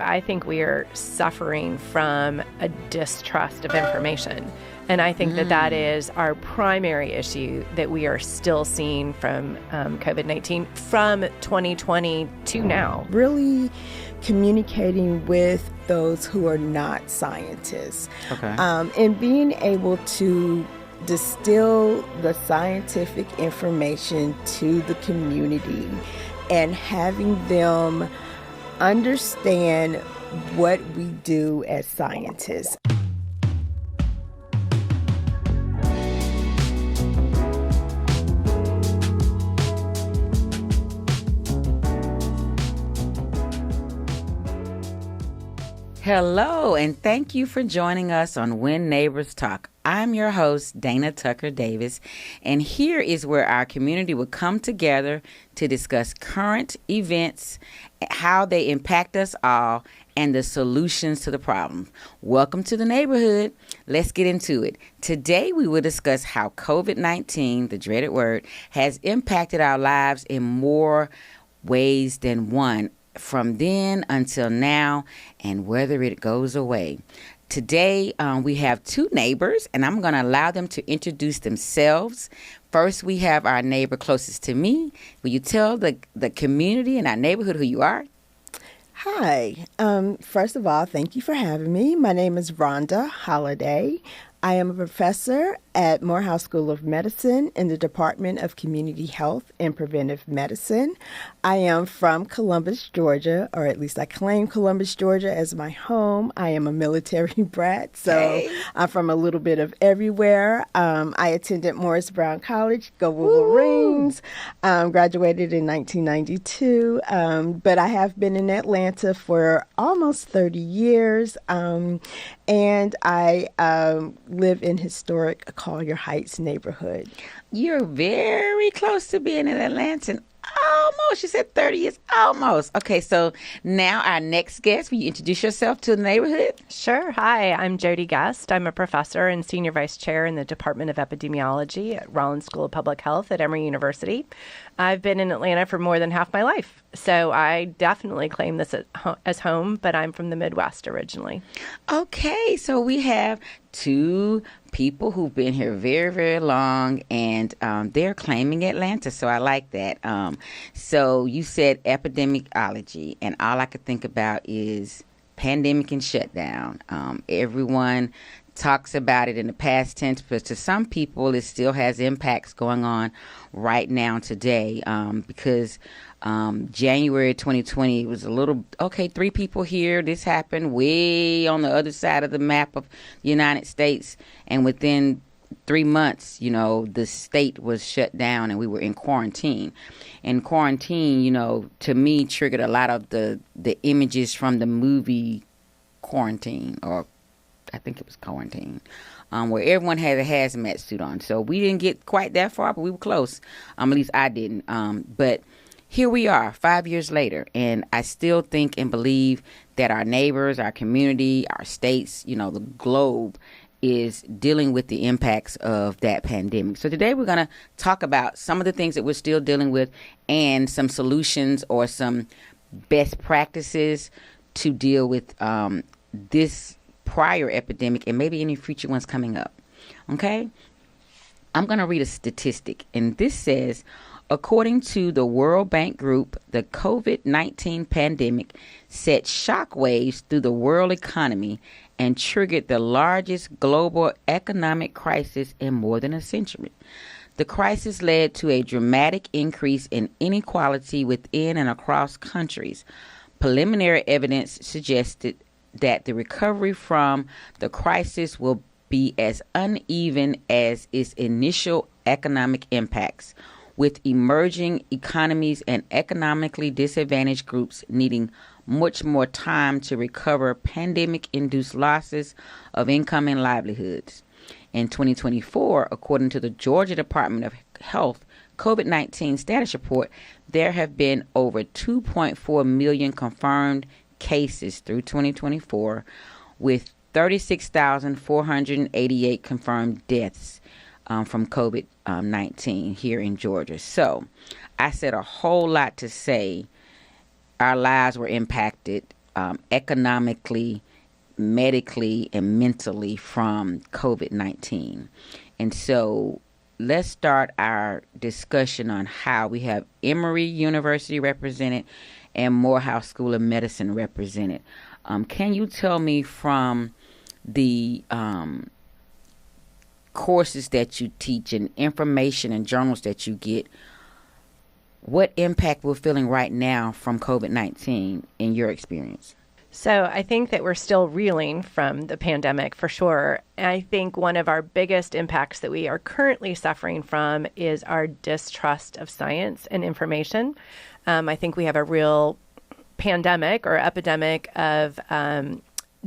I think we are suffering from a distrust of information. And I think that is our primary issue that we are still seeing from COVID-19 from 2020 to now. Really communicating with those who are not scientists. Okay. And being able to distill the scientific information to the community and having them understand what we do as scientists. Hello, and thank you for joining us on When Neighbors Talk. I'm your host, Dana Tucker Davis, and here is where our community will come together to discuss current events, how they impact us all, and the solutions to the problem. Welcome to the neighborhood. Let's get into it. Today, we will discuss how COVID-19, the dreaded word, has impacted our lives in more ways than one, from then until now, and whether it goes away. Today, we have two neighbors, and I'm going to allow them to introduce themselves. First, we have our neighbor closest to me. Will you tell the community and our neighborhood who you are? Hi. First of all, thank you for having me. My name is Rhinda Holliday. I am a professor at Morehouse School of Medicine in the Department of Community Health and Preventive Medicine. I am from Columbus, Georgia, or at least I claim Columbus, Georgia as my home. I am a military brat, so I'm from a little bit of everywhere. I attended Morris Brown College, go Wolverines, graduated in 1992, but I have been in Atlanta for almost 30 years, and I live in historic Collier Heights neighborhood. You're very close to being in Atlanta. Almost. You said 30 years. Almost. Okay, so now our next guest, will you introduce yourself to the neighborhood? Sure. Hi, I'm Jodie Guest. I'm a professor and senior vice chair in the Department of Epidemiology at Rollins School of Public Health at Emory University. I've been in Atlanta for more than half my life, so I definitely claim this as home, but I'm from the Midwest originally. Okay, so we have two people who've been here very, very long, and they're claiming Atlanta, so I like that. So you said epidemiology, and all I could think about is pandemic and shutdown. Everyone talks about it in the past tense, but to some people it still has impacts going on right now today, because January 2020 was a little, okay, 3 people here, this happened way on the other side of the map of the United States, and within 3 months, the state was shut down and we were in quarantine. And quarantine, to me, triggered a lot of the images from the movie Quarantine, or I think it was Quarantine, where everyone had a hazmat suit on. So we didn't get quite that far, but we were close. At least I didn't. But here we are 5 years later, and I still think and believe that our neighbors, our community, our states, the globe is dealing with the impacts of that pandemic. So today we're going to talk about some of the things that we're still dealing with and some solutions or some best practices to deal with this prior epidemic and maybe any future ones coming up. Okay? I'm going to read a statistic, and this says, according to the World Bank Group, the COVID-19 pandemic set shockwaves through the world economy and triggered the largest global economic crisis in more than a century. The crisis led to a dramatic increase in inequality within and across countries. Preliminary evidence suggested that the recovery from the crisis will be as uneven as its initial economic impacts, with emerging economies and economically disadvantaged groups needing much more time to recover pandemic-induced losses of income and livelihoods. In 2024, according to the Georgia Department of Health COVID-19 status report, there have been over 2.4 million confirmed cases through 2024, with 36,488 confirmed deaths from COVID-19 here in Georgia. So I said a whole lot to say our lives were impacted economically, medically, and mentally from COVID-19. And so let's start our discussion on how we have Emory University represented and Morehouse School of Medicine represented. Can you tell me from the courses that you teach and information and journals that you get, what impact we're feeling right now from COVID-19 in your experience? So I think that we're still reeling from the pandemic for sure. I think one of our biggest impacts that we are currently suffering from is our distrust of science and information. I think we have a real pandemic or epidemic of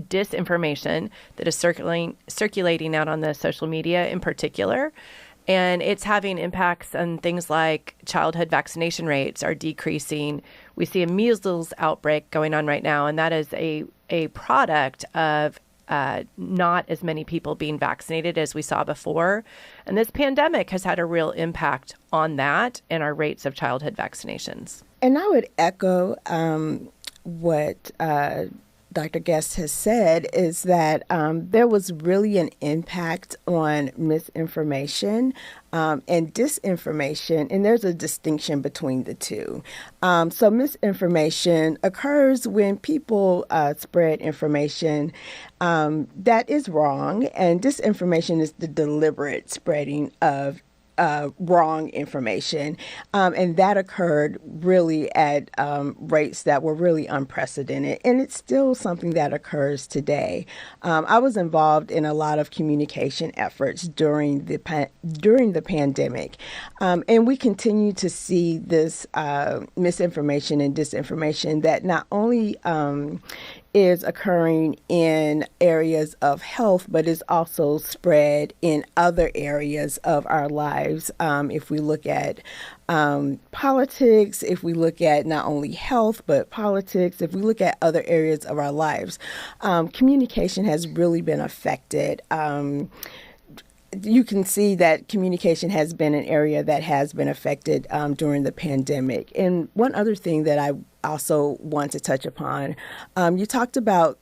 disinformation that is circulating out on the social media in particular. And it's having impacts on things like childhood vaccination rates are decreasing. We see a measles outbreak going on right now, and that is a product of not as many people being vaccinated as we saw before. And this pandemic has had a real impact on that and our rates of childhood vaccinations. And I would echo what Dr. Guest has said, is that there was really an impact on misinformation and disinformation, and there's a distinction between the two. So misinformation occurs when people spread information that is wrong, and disinformation is the deliberate spreading of wrong information. And that occurred really at rates that were really unprecedented. And it's still something that occurs today. I was involved in a lot of communication efforts during the pandemic. And we continue to see this misinformation and disinformation that not only is occurring in areas of health, but is also spread in other areas of our lives. If we look at politics, if we look at not only health, but politics, if we look at other areas of our lives, communication has really been affected. You can see that communication has been an area that has been affected during the pandemic. And one other thing that I also want to touch upon, you talked about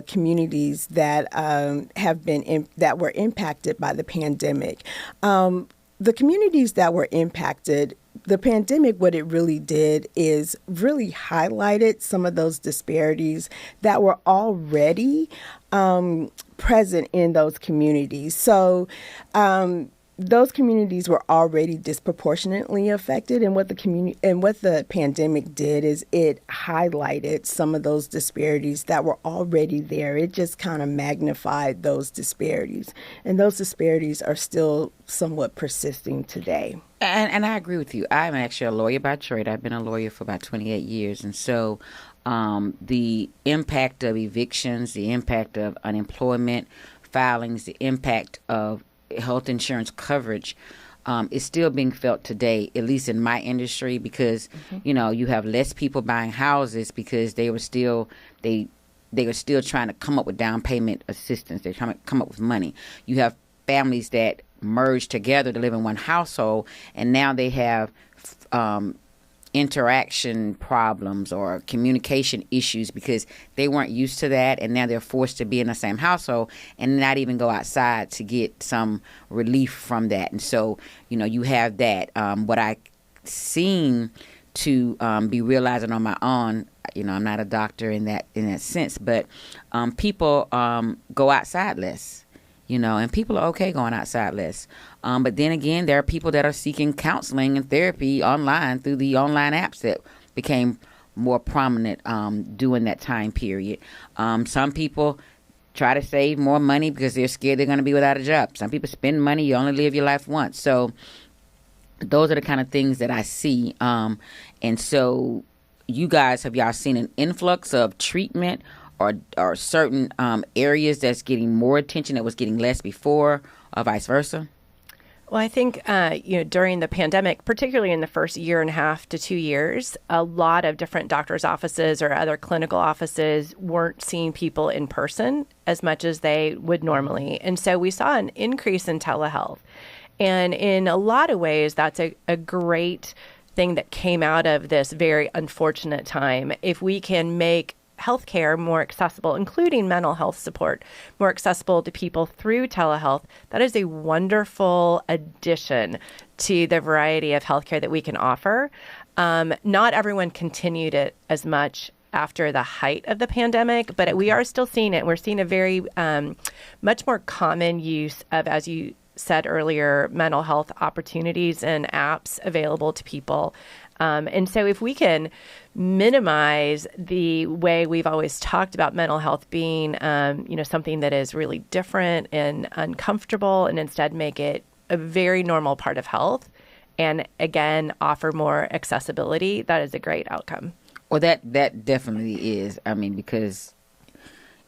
communities that that were impacted by the pandemic. The communities that were impacted, the pandemic, what it really did is really highlighted some of those disparities that were already present in those communities. So those communities were already disproportionately affected, and what the pandemic did is it highlighted some of those disparities that were already there. It just kind of magnified those disparities, and those disparities are still somewhat persisting today. And I agree with you. I'm actually a lawyer by trade. I've been a lawyer for about 28 years, and so the impact of evictions, the impact of unemployment filings, the impact of health insurance coverage is still being felt today, at least in my industry, because you have less people buying houses because they were still trying to come up with down payment assistance. They're trying to come up with money. You have families that merged together to live in one household, and now they have interaction problems or communication issues because they weren't used to that, and now they're forced to be in the same household and not even go outside to get some relief from that. And so, you have that. What I seem to be realizing on my own, I'm not a doctor in that sense, but people go outside less. And people are okay going outside less. But then again, there are people that are seeking counseling and therapy online through the online apps that became more prominent during that time period. Some people try to save more money because they're scared they're going to be without a job. Some people spend money. You only live your life once. So those are the kind of things that I see. And so you guys, have y'all seen an influx of treatment or certain areas that's getting more attention that was getting less before, or vice versa? Well, I think, during the pandemic, particularly in the first year and a half to 2 years, a lot of different doctors' offices or other clinical offices weren't seeing people in person as much as they would normally. And so we saw an increase in telehealth. And in a lot of ways, that's a great thing that came out of this very unfortunate time. If we can make healthcare more accessible, including mental health support, more accessible to people through telehealth, that is a wonderful addition to the variety of healthcare that we can offer. Not everyone continued it as much after the height of the pandemic, but we are still seeing it. We're seeing a very much more common use of, as you said earlier, mental health opportunities and apps available to people. And so if we can minimize the way we've always talked about mental health being, something that is really different and uncomfortable, and instead make it a very normal part of health, and again, offer more accessibility, that is a great outcome. Well, that definitely is. I mean, because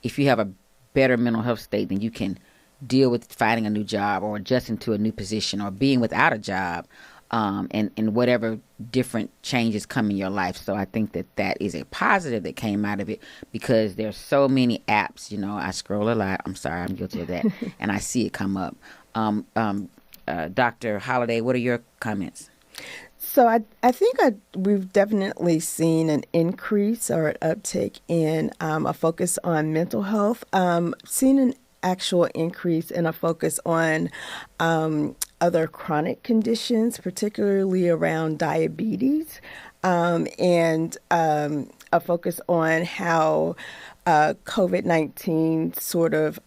if you have a better mental health state, then you can deal with finding a new job or adjusting to a new position or being without a job, and whatever different changes come in your life. So I think that is a positive that came out of it, because there's so many apps. I scroll a lot. I'm sorry, I'm guilty of that. And I see it come up. Dr. Holliday, what are your comments? So I think we've definitely seen an increase or an uptick in a focus on mental health. Seen an actual increase in a focus on other chronic conditions, particularly around diabetes, and a focus on how COVID-19 sort of,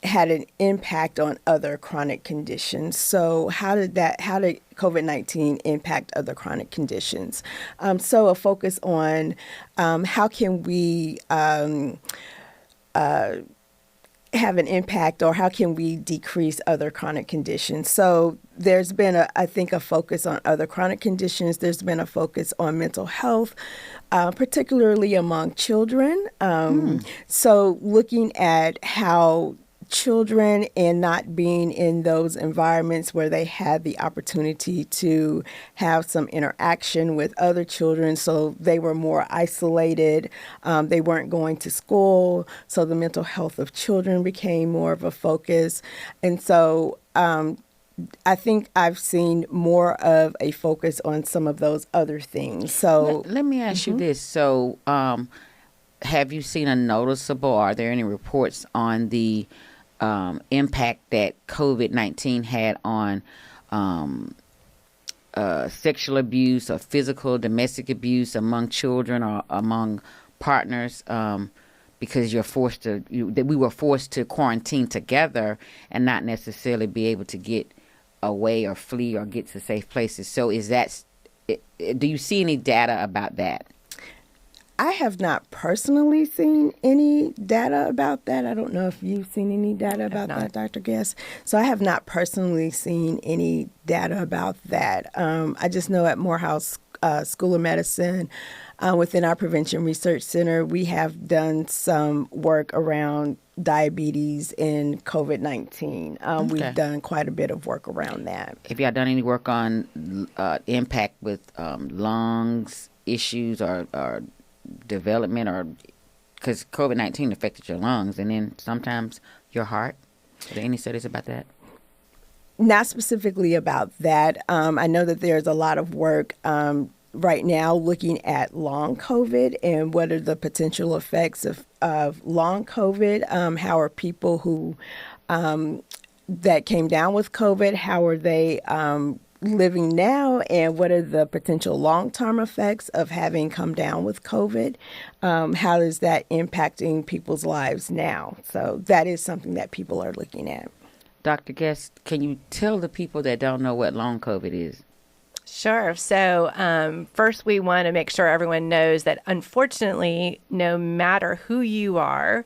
had an impact on other chronic conditions. So how did COVID-19 impact other chronic conditions? So a focus on how can we have an impact, or how can we decrease other chronic conditions? So there's been, a focus on other chronic conditions. There's been a focus on mental health, particularly among children. So looking at how children, and not being in those environments where they had the opportunity to have some interaction with other children, so they were more isolated. They weren't going to school, so the mental health of children became more of a focus. And so I think I've seen more of a focus on some of those other things. So let me ask you this. So have you seen are there any reports on the impact that COVID-19 had on sexual abuse or physical domestic abuse among children or among partners, because we were forced to quarantine together and not necessarily be able to get away or flee or get to safe places. So do you see any data about that? I have not personally seen any data about that. I don't know if you've seen any data about that, Dr. Guest. So I have not personally seen any data about that. I just know at Morehouse School of Medicine, within our Prevention Research Center, we have done some work around diabetes and COVID-19. Okay. We've done quite a bit of work around that. Have y'all done any work on impact with lungs issues or development, or because COVID-19 affected your lungs and then sometimes your heart? Are there any studies about that? Not specifically about that. I know that there's a lot of work right now looking at long COVID and what are the potential effects of long COVID. How are people who that came down with COVID, how are they living now, and what are the potential long-term effects of having come down with COVID? How is that impacting people's lives now? So that is something that people are looking at. Dr. Guest, can you tell the people that don't know what long COVID is? Sure. So first, we want to make sure everyone knows that, unfortunately, no matter who you are,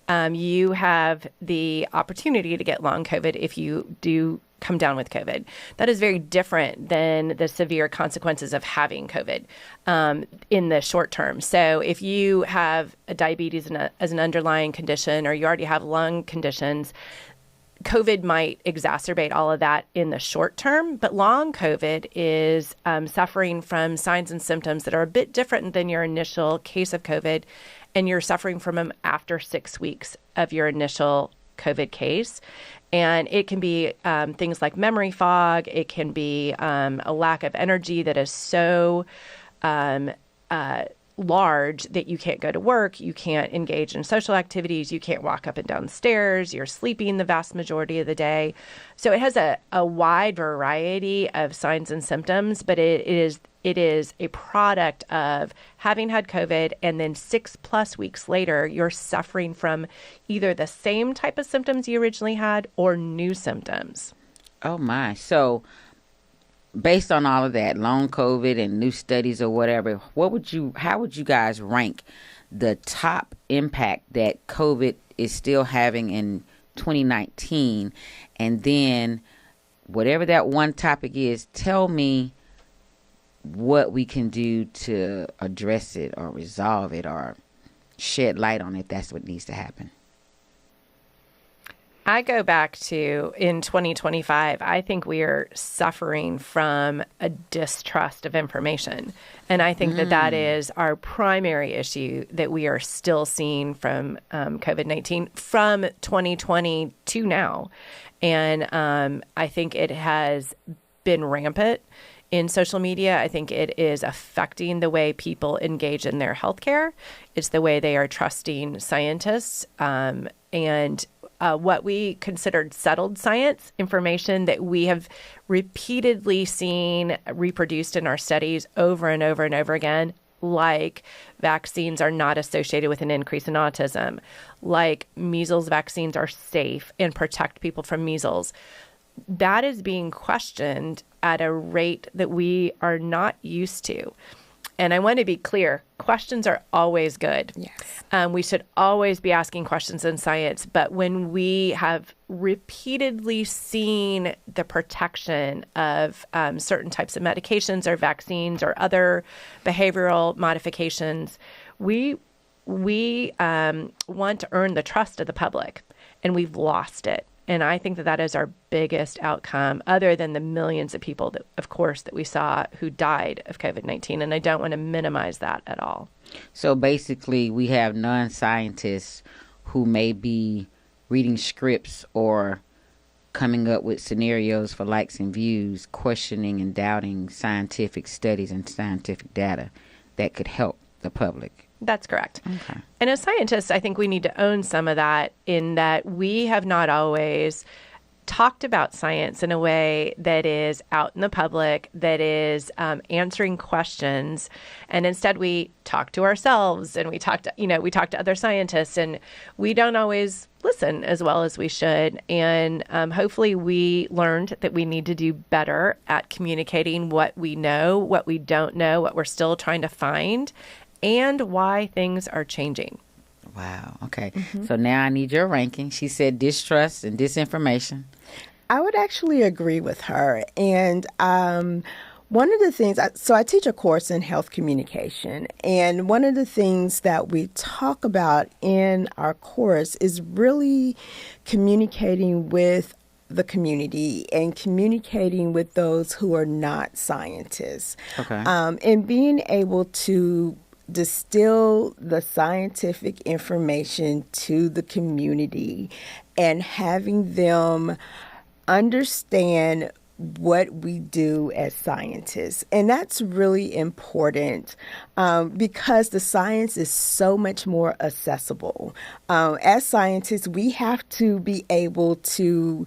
you have the opportunity to get long COVID if you do come down with COVID. That is very different than the severe consequences of having COVID in the short term. So if you have a diabetes as an underlying condition, or you already have lung conditions, COVID might exacerbate all of that in the short term, but long COVID is suffering from signs and symptoms that are a bit different than your initial case of COVID, and you're suffering from them after 6 weeks of your initial COVID case. And it can be things like memory fog. It can be a lack of energy that is so large that you can't go to work, you can't engage in social activities, you can't walk up and down stairs, you're sleeping the vast majority of the day. So it has a wide variety of signs and symptoms, but it is a product of having had COVID, and then 6+ weeks later, you're suffering from either the same type of symptoms you originally had or new symptoms. Oh my. So based on all of that, long COVID and new studies or whatever, how would you guys rank the top impact that COVID is still having in 2019? And then whatever that one topic is, tell me what we can do to address it or resolve it or shed light on it. That's what needs to happen. I go back to in 2025, I think we are suffering from a distrust of information. And I think that is our primary issue that we are still seeing from COVID-19 from 2020 to now. And I think it has been rampant in social media. I think it is affecting the way people engage in their healthcare. It's the way they are trusting scientists and what we considered settled science information that we have repeatedly seen reproduced in our studies over and over and over again, like vaccines are not associated with an increase in autism, like measles vaccines are safe and protect people from measles. That is being questioned at a rate that we are not used to. And I want to be clear, questions are always good. Yes. We should always be asking questions in science. But when we have repeatedly seen the protection of certain types of medications or vaccines or other behavioral modifications, we want to earn the trust of the public, and we've lost it. And I think that is our biggest outcome, other than the millions of people that, of course, that we saw who died of COVID-19. And I don't want to minimize that at all. So basically, we have non-scientists who may be reading scripts or coming up with scenarios for likes and views, questioning and doubting scientific studies and scientific data that could help the public. That's correct. Okay. And as scientists, I think we need to own some of that, in that we have not always talked about science in a way that is out in the public, that is answering questions. And instead we talk to ourselves and we talk to other scientists, and we don't always listen as well as we should. And hopefully we learned that we need to do better at communicating what we know, what we don't know, what we're still trying to find, and why things are changing. Wow. Okay. So now I need your ranking. She said distrust and disinformation. I would actually agree with her. And one of the things, so I teach a course in health communication, and one of the things that we talk about in our course is really communicating with the community and communicating with those who are not scientists. Okay. And being able to distill the scientific information to the community and having them understand what we do as scientists. And that's really important because the science is so much more accessible. As scientists, we have to be able to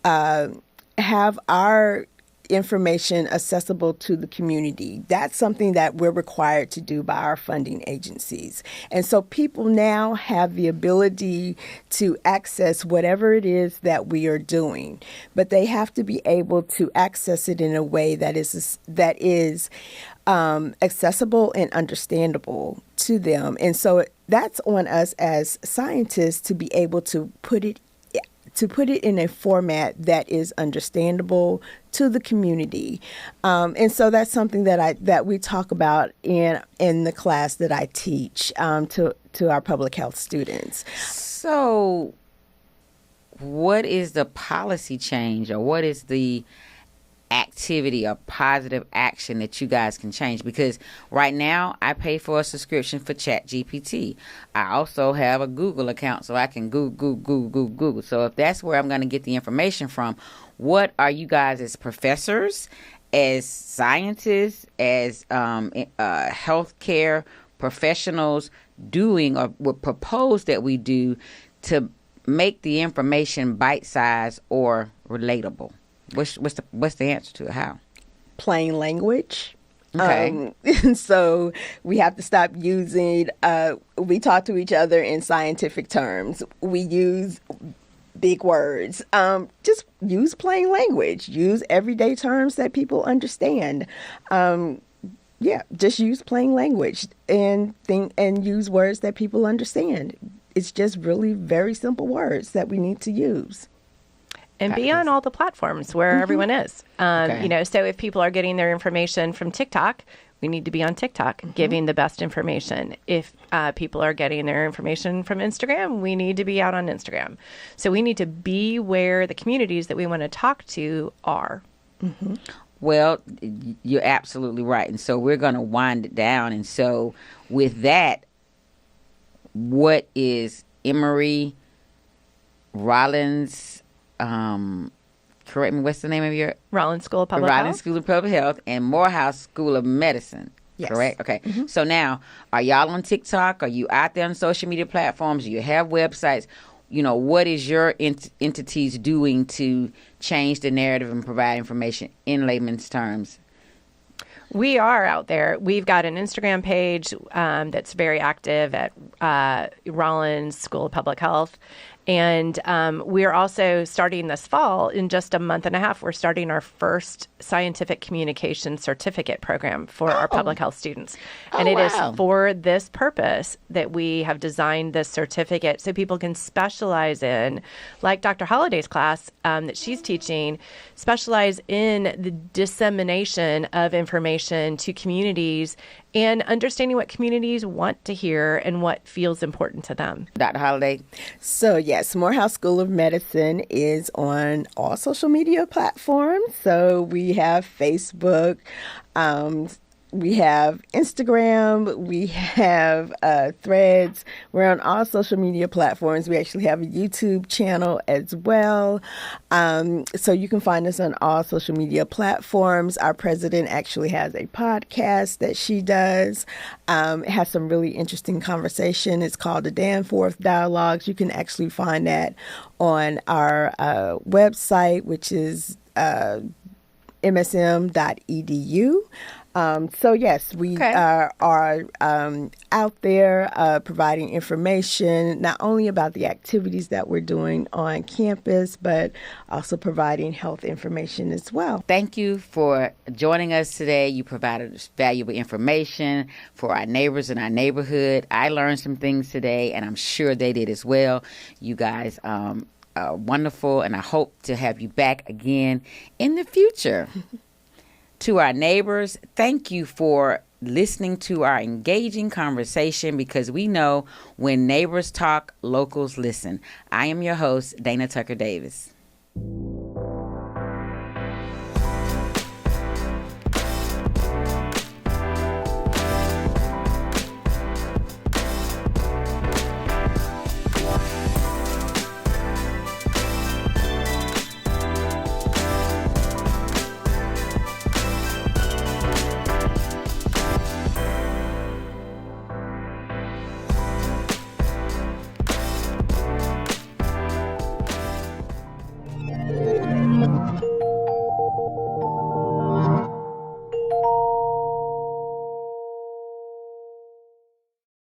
have our information accessible to the community. That's something that we're required to do by our funding agencies. And so people now have the ability to access whatever it is that we are doing, but they have to be able to access it in a way that is accessible and understandable to them. And so that's on us as scientists to be able to put it in a format that is understandable to the community. And so that's something that we talk about in the class that I teach to our public health students. So what is the policy change, or what is the activity or positive action that you guys can change? Because right now I pay for a subscription for ChatGPT. I also have a Google account, so I can Google. So if that's where I'm going to get the information from, what are you guys as professors, as scientists, as healthcare professionals doing or would propose that we do to make the information bite-sized or relatable? What's the answer to it? How? Plain language. Okay. So we have to stop using, we talk to each other in scientific terms. We use big words. Just use plain language. Use everyday terms that people understand. Just use plain language and use words that people understand. It's just really very simple words that we need to use. And be on all the platforms where everyone is. Okay. So if people are getting their information from TikTok, we need to be on TikTok giving the best information. If people are getting their information from Instagram, we need to be out on Instagram. So we need to be where the communities that we want to talk to are. Mm-hmm. Well, you're absolutely right. And so we're going to wind it down. And so with that, what is Emory Rollins, correct me, what's the name of your? Rollins School of Public Rollins Health. School of Public Health and Morehouse School of Medicine. Yes. Correct? Okay. Mm-hmm. So now, are y'all on TikTok? Are you out there on social media platforms? Do you have websites? What is your entities doing to change the narrative and provide information in layman's terms? We are out there. We've got an Instagram page that's very active at Rollins School of Public Health. And we're also starting this fall, in just a month and a half, we're starting our first scientific communication certificate program for our public health students. And it is for this purpose that we have designed this certificate so people can specialize in, like Dr. Holliday's class that she's teaching, specialize in the dissemination of information to communities and understanding what communities want to hear and what feels important to them. Dr. Holliday? So, yes, Morehouse School of Medicine is on all social media platforms. So we have Facebook, we have Instagram, we have Threads. We're on all social media platforms. We actually have a YouTube channel as well. So you can find us on all social media platforms. Our president actually has a podcast that she does. It has some really interesting conversation. It's called the Danforth Dialogues. You can actually find that on our website, which is msm.edu. So yes, we are out there providing information, not only about the activities that we're doing on campus, but also providing health information as well. Thank you for joining us today. You provided us valuable information for our neighbors in our neighborhood. I learned some things today, and I'm sure they did as well. You guys are wonderful, and I hope to have you back again in the future. To our neighbors, thank you for listening to our engaging conversation, because we know when neighbors talk, locals listen. I am your host, Dana Tucker Davis.